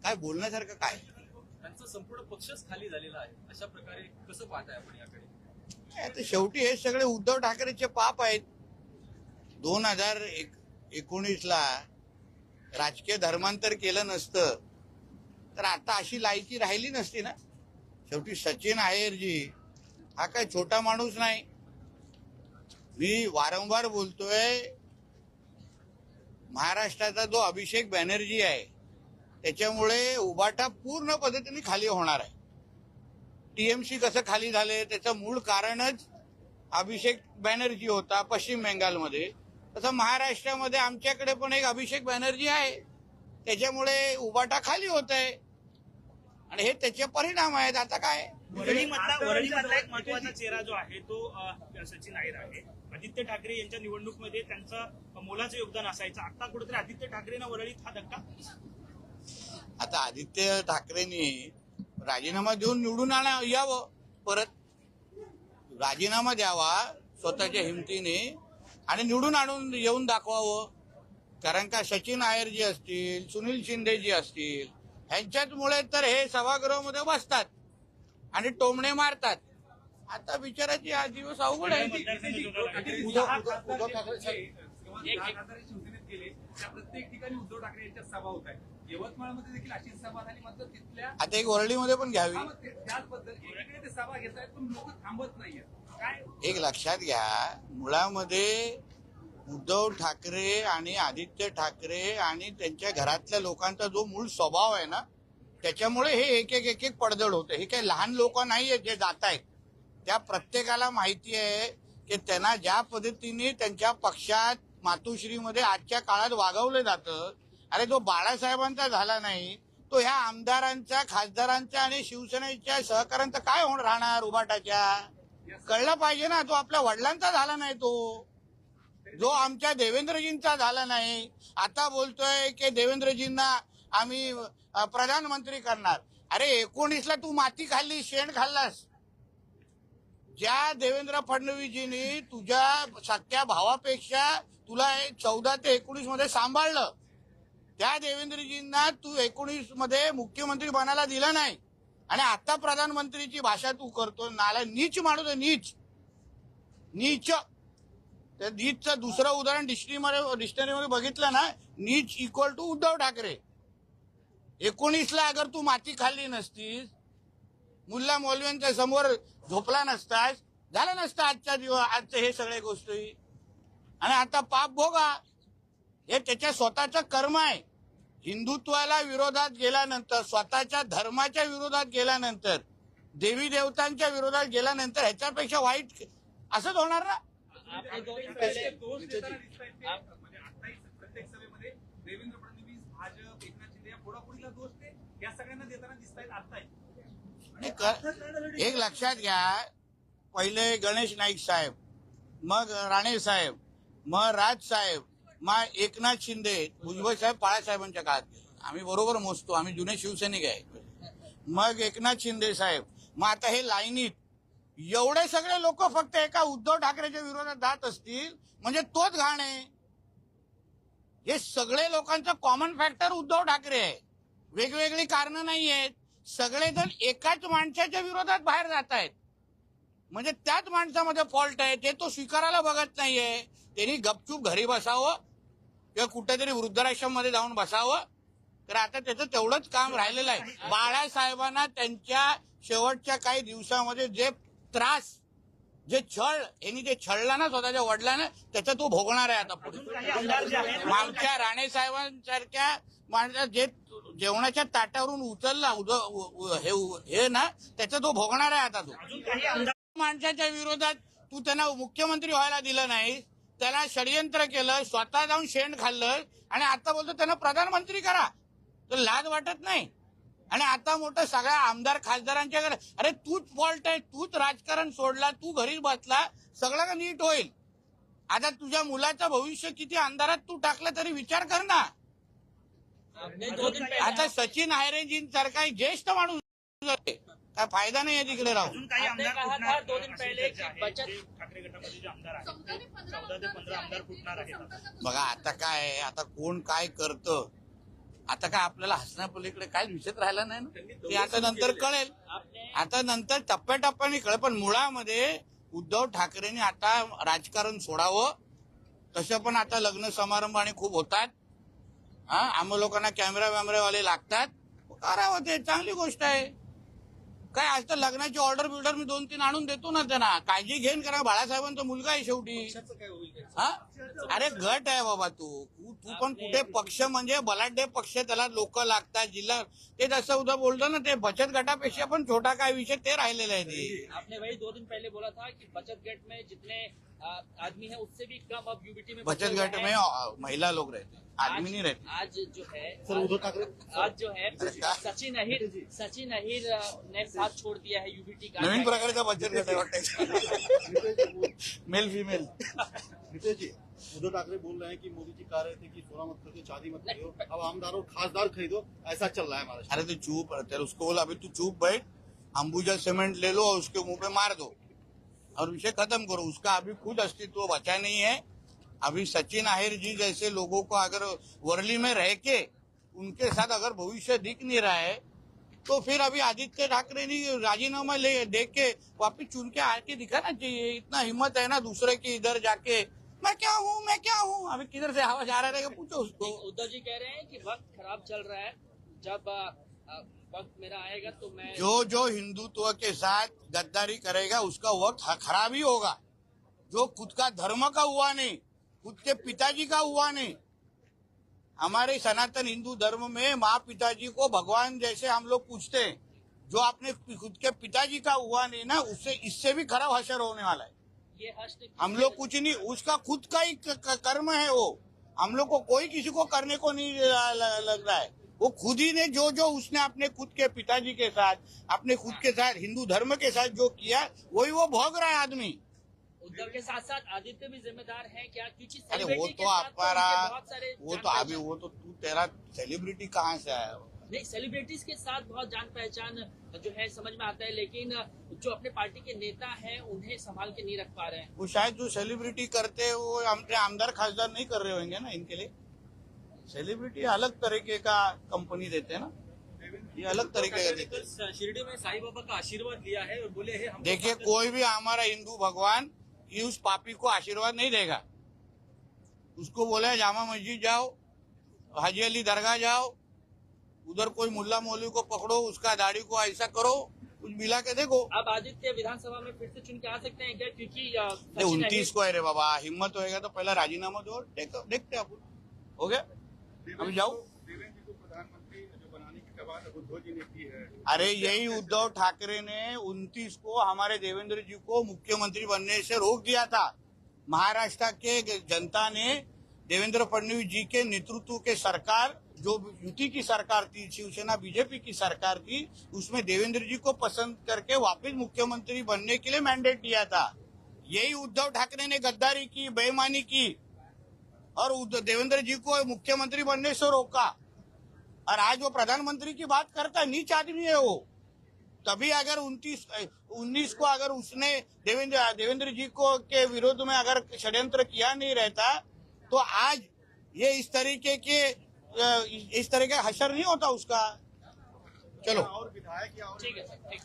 काय बोलण्यासारखं काय? त्यांचा संपूर्ण पक्षच खाली झालेला आहे. अशा प्रकारे कसं पाहताय आपण याकडे? आता शेवटी हे सगळे उद्धव ठाकरेचे पाप आहेत. 2019ला राजकीय धर्मांतर केलं नसतं तर आता अशी लायकी राहिली नसती ना. शेवटी सचिन अय्यरजी हा काय छोटा माणूस नाही. मी वारंवार बोलतोय, महाराष्ट्राचा जो अभिषेक बॅनर्जी आहे त्याच्यामुळे उभाटा पूर्ण पद्धतीने खाली होणार आहे. टीएमसी कसं खाली झाले त्याचं मूळ कारणच अभिषेक बॅनर्जी होता पश्चिम बंगालमध्ये. तसं महाराष्ट्रामध्ये आमच्याकडे पण एक अभिषेक बॅनर्जी आहे, त्याच्यामुळे उभाटा खाली होत आहे आणि हे त्याचे परिणाम आहेत. आता काय वरळीमधला एक महत्वाचा चेहरा जो आहे तो सचिन अय्यर आहे. आदित्य ठाकरे यांच्या निवडणुकीमध्ये त्यांचं मोलाचं योगदान असायचं. आता कुठेतरी आदित्य ठाकरेंना वरळीत हा धक्का. आता आदित्य ठाकरेंनी राजीनामा देऊन निवडून यावं, परत राजीनामा द्यावा स्वतःच्या हिमतीने आणि निवडून आणून येऊन दाखवावं. कारण का सचिन अय्यरजी असतील, सुनील शिंदेजी असतील, ह्यांच्याचमुळे तर हे सभागृहामध्ये बसतात आणि टोमणे मारतात. आता बिचाराची हा दिवस अवघड आहे. उद्धव ठाकरे शिवसेनेत गेले त्या प्रत्येक ठिकाणी उद्धव ठाकरे यांच्या सभा होत आहेत. यवतमाळमध्ये देखील अशी सभा झाली, मात्र तिथल्या आता एक वरळीमध्ये पण घ्यावी. त्याच पद्धत एकीकडे ते सभा घेत आहेत पण लोक थांबत नाहीये. काय एक लक्षात घ्या, मुळामध्ये उद्धव ठाकरे आणि आदित्य ठाकरे आणि त्यांच्या घरातल्या लोकांचा जो मूळ स्वभाव आहे ना, त्याच्यामुळे हे एक एक पडझड होते. हे काही लहान लोक नाहीये जे जात आहेत. त्या प्रत्येकाला माहिती आहे की त्यांना ज्या पद्धतीने त्यांच्या पक्षात मातोश्रीमध्ये आजच्या काळात वागवलं जातं, अरे तो बाळासाहेबांचा झाला नाही, तो ह्या आमदारांचा, खासदारांचा आणि शिवसेनेच्या सहकाऱ्यांचा काय होणार राहणार उभाटाच्या? कळलं पाहिजे ना. तो आपल्या वडिलांचा झाला नाही, तो जो आमच्या देवेंद्रजींचा झाला नाही. आता बोलतोय की देवेंद्रजींना आम्ही प्रधानमंत्री करणार. अरे 19ला तू माती खाल्ली, शेण खाल्लास. ज्या देवेंद्र फडणवीसजींनी तुझ्या सख्या भावापेक्षा तुला 14 ते 19 मध्ये सांभाळलं, त्या देवेंद्रजींना तू 19 मध्ये मुख्यमंत्री बनायला दिलं नाही आणि आता प्रधानमंत्रीची भाषा तू करतो. नाला नीच माणूस आहे, नीच नीच. त्या नीचचं दुसरं उदाहरण डिक्शनरीमध्ये बघितलं ना, नीच इक्वल टू उद्धव ठाकरे. 19ला अगर तू माती खाल्ली नसतीस, मुल्ला मौलव्यांच्या समोर झोपला नसतास, झालं नसतं आजच्या दिवस आजचे हे सगळे गोष्टी. आणि आता पाप भोगा, हे त्याच्या स्वतःचं कर्म आहे. हिंदुत्वाला विरोधात गेल्यानंतर, स्वतःच्या धर्माच्या विरोधात गेल्यानंतर, देवी देवतांच्या विरोधात गेल्यानंतर ह्याच्यापेक्षा वाईट असंच होणार ना. दोष देताना दिसत आहेत. म्हणजे आताही प्रत्येक सभेमध्ये देवेंद्र फडणवीस, भाजप, एकनाथ शिंदे या फोडाफोडीला दोष ते या सगळ्यांना देताना दिसत आहेत. आताही एक लक्षात घ्या, पहिले गणेश नाईक साहेब, मग राणे साहेब, मग राज साहेब, मग एकनाथ शिंदे, भुजबळ साहेब बाळासाहेबांच्या काळात आम्ही बरोबर मोजतो, आम्ही जुने शिवसैनिक आहे. मग एकनाथ शिंदे साहेब, मग आता हे लाईनीत एवढे सगळे लोक फक्त एका उद्धव ठाकरेच्या विरोधात जात असतील म्हणजे तोच घाण आहे. हे सगळे लोकांचं कॉमन फॅक्टर उद्धव ठाकरे आहे. वेगवेगळी कारणं नाही आहेत. सगळेजण एकाच माणसाच्या विरोधात बाहेर जात आहेत. म्हणजे त्याच माणसामध्ये फॉल्ट आहे, ते तो स्वीकारायला बघत नाहीये. त्यांनी गपचूप घरी बसावं किंवा कुठेतरी वृद्धाश्रम मध्ये जाऊन बसावं. तर आता त्याचं तेवढंच काम राहिलेलं आहे. बाळासाहेबांना त्यांच्या शेवटच्या काही दिवसामध्ये जे त्रास, जे छळ, यांनी जे छळला ना स्वतःच्या वडिलांना, त्याचा तो भोगणार आहे आता पुढे. आमच्या राणे साहेबांसारख्या माणसा जे जेवणाच्या ताटावरून उचलला हे ना, त्याचा तो भोगणार आहे आता. तो माणसाच्या विरोधात तू त्यांना मुख्यमंत्री व्हायला दिलं नाही, त्याला षडयंत्र केलं, स्वतः जाऊन शेण खाल्लं आणि आता बोलतो त्यांना प्रधानमंत्री करा. तर लाज वाटत नाही? आणि आता मोठं सगळ्या आमदार खासदारांच्या घरात, अरे तूच फॉल्ट आहे, तूच राजकारण सोडला, तू घरी बसला, सगळं का नीट होईल? आता तुझ्या मुलाचं भविष्य किती अंधारात तू टाकलं तरी विचार कर ना. आता सचिन अय्यरजींसारखा ज्येष्ठ माणूस काय फायदा नाही आहे तिकडे राहून. काही आमदार 2 दिन पहिले ठाकरे गटामध्ये जे आमदार आहेत 14 ते 15 आमदार फुटणार आहेत. बघा आता काय, आता कोण काय करतं आता काय आपल्याला हसण्यापलीकडे काय विषय राहिला नाही ना, ते आता नंतर कळेल. आता नंतर टप्प्याटप्प्याने कळेल. पण मुळामध्ये उद्धव ठाकरेंनी आता राजकारण सोडावं. तसं पण आता लग्न समारंभ आणि खूप होतात. आम्हा लोकांना कॅमेरावाले लागतात. करावं, ते चांगली गोष्ट आहे. काय आज तर लग्नाची ऑर्डर बिल्डर मी 2-3 आणून देतो ना त्यांना. काळजी घेऊन करा. बाळासाहेबांचा मुलगा आहे शेवटी. काय होईल हा, अरे गट आहे बाबा तू पण कुठे पक्ष म्हणजे बलाढ्य पक्ष, त्याला लोक लागतात. जिल्हा ते जसं उद्या बोलतो ना, ते बचत गटापेक्षा पण छोटा काय विषय ते राहिलेला आहे. ते आपने वही 2 दिन पहले बोला था कि बचत गट में जितने आदमी है उससे भी कम अब यूबीटी में बचत गट में महिला लोग रहते हैं, आदमी नहीं रहते. आज जो है सर उद्धव ठाकरे आज जो है सचिन अहिर ने साथ छोड़ दिया है यूबीटी का. नवीन प्रकारचा बचत गट आहे वाटतं. Male female. नितेश जी, उद्धव ठाकरे बोल रहे हैं कि मोदी जी कह रहे थे कि सोना मत खरीदो, चांदी मत खरीदो, अब आमदार और खासदार खरीदो, ऐसा चल रहा है हमारा. अरे तो चुप रहते, उसको बोला अभी तू चुप बैठ, अंबुजा सीमेंट ले लो और उसके मुंह पे मार दो और विषय खत्म करो. उसका अभी खुद अस्तित्व बचा नहीं है. अभी सचिन आहिर जी जैसे लोगों को अगर वर्ली में रह के उनके साथ अगर भविष्य दिख नहीं रहा है, तो फिर अभी आदित्य ठाकरे ने राजीनामा दे के वापिस चुन के आके दिखाना चाहिए. इतना हिम्मत है ना दूसरे के इधर जाके मैं क्या हूँ. अभी किधर से आवाज आ रहा है पूछो उसको. उद्धव जी कह रहे हैं कि वक्त खराब चल रहा है, जब वक्त मेरा आएगा तो मैं जो हिंदुत्व के साथ गद्दारी करेगा उसका वक्त खराब ही होगा. जो खुद का धर्म का हुआ नहीं, खुद के पिताजी का हुआ नहीं. हमारे सनातन हिंदू धर्म में माँ पिताजी को भगवान जैसे हम लोग पूछते हैं. जो आपने खुद के पिताजी का हुआ नहीं ना, उससे इससे भी खराब हशर होने वाला है. ये हश्र हम लोग कुछ नहीं, उसका खुद का ही कर्म है वो. हम लोग को कोई किसी को करने को नहीं लग रहा है. वो खुद ही ने जो उसने अपने खुद के पिताजी के साथ, अपने खुद के साथ हिंदू धर्म के साथ जो किया, वही वो भोग रहा है आदमी. उद्धव के साथ साथ आदित्य भी जिम्मेदार है क्या? क्योंकि अरे वो सेलिब्रिटी तो के साथ हमारा उनके बहुत सारे वो तो जान अभी वो तो तू तेरा सेलिब्रिटी कहाँ से आया. नहीं, सेलिब्रिटीज के साथ बहुत जान पहचान जो है समझ में आता है, लेकिन जो अपने पार्टी के नेता हैं उन्हें संभाल के नहीं रख पा रहे हैं. वो शायद जो सेलिब्रिटी करते हैं वो हमसे आमदार खासदार नहीं कर रहे होंगे ना. इनके लिए सेलिब्रिटी अलग तरीके का कंपनी देते हैं ना, ये अलग तरीके का देते हैं. शिरडी में साईं बाबा का आशीर्वाद लिया है और बोले है हम. देखिए, कोई भी हमारा हिंदू भगवान ये उस पापी को आशीर्वाद नहीं देगा. उसको बोला जामा मस्जिद जाओ, हाजी अली दरगाह जाओ, उधर कोई मुल्ला मौलवी को पकड़ो, उसका दाढ़ी को ऐसा करो, कुछ मिला के देखो. अब आदित्य विधानसभा में फिर से चुन के आ सकते हैं क्या? क्योंकि 29 को है रे बाबा. हिम्मत होएगा तो पहला राजीनामा दो, देखते अपन. हो गया, अभी जाओ. देवेंद्र जी को प्रधानमंत्री जो बनाने की कवायद उद्धव जी ने की है. अरे यही उद्धव ठाकरे ने 29 को हमारे देवेंद्र जी को मुख्यमंत्री बनने से रोक दिया था. महाराष्ट्र के जनता ने देवेंद्र फडणवीस जी के नेतृत्व के सरकार, जो युति की सरकार थी, शिवसेना बीजेपी की सरकार थी, उसमें देवेंद्र जी को पसंद करके वापस मुख्यमंत्री बनने के लिए मैंडेट दिया था. यही उद्धव ठाकरे ने गद्दारी की, बेईमानी की और देवेंद्र जी को मुख्यमंत्री बनने से रोका. और आज वो प्रधानमंत्री की बात करता है. नीच आदमी है वो. तभी अगर 19 को अगर उसने देवेंद्र जी को के विरोध में अगर षड्यंत्र किया नहीं रहता, तो आज ये इस तरह का हशर नहीं होता उसका. चलो. और विधायक या और ठीक है सर, ठीक.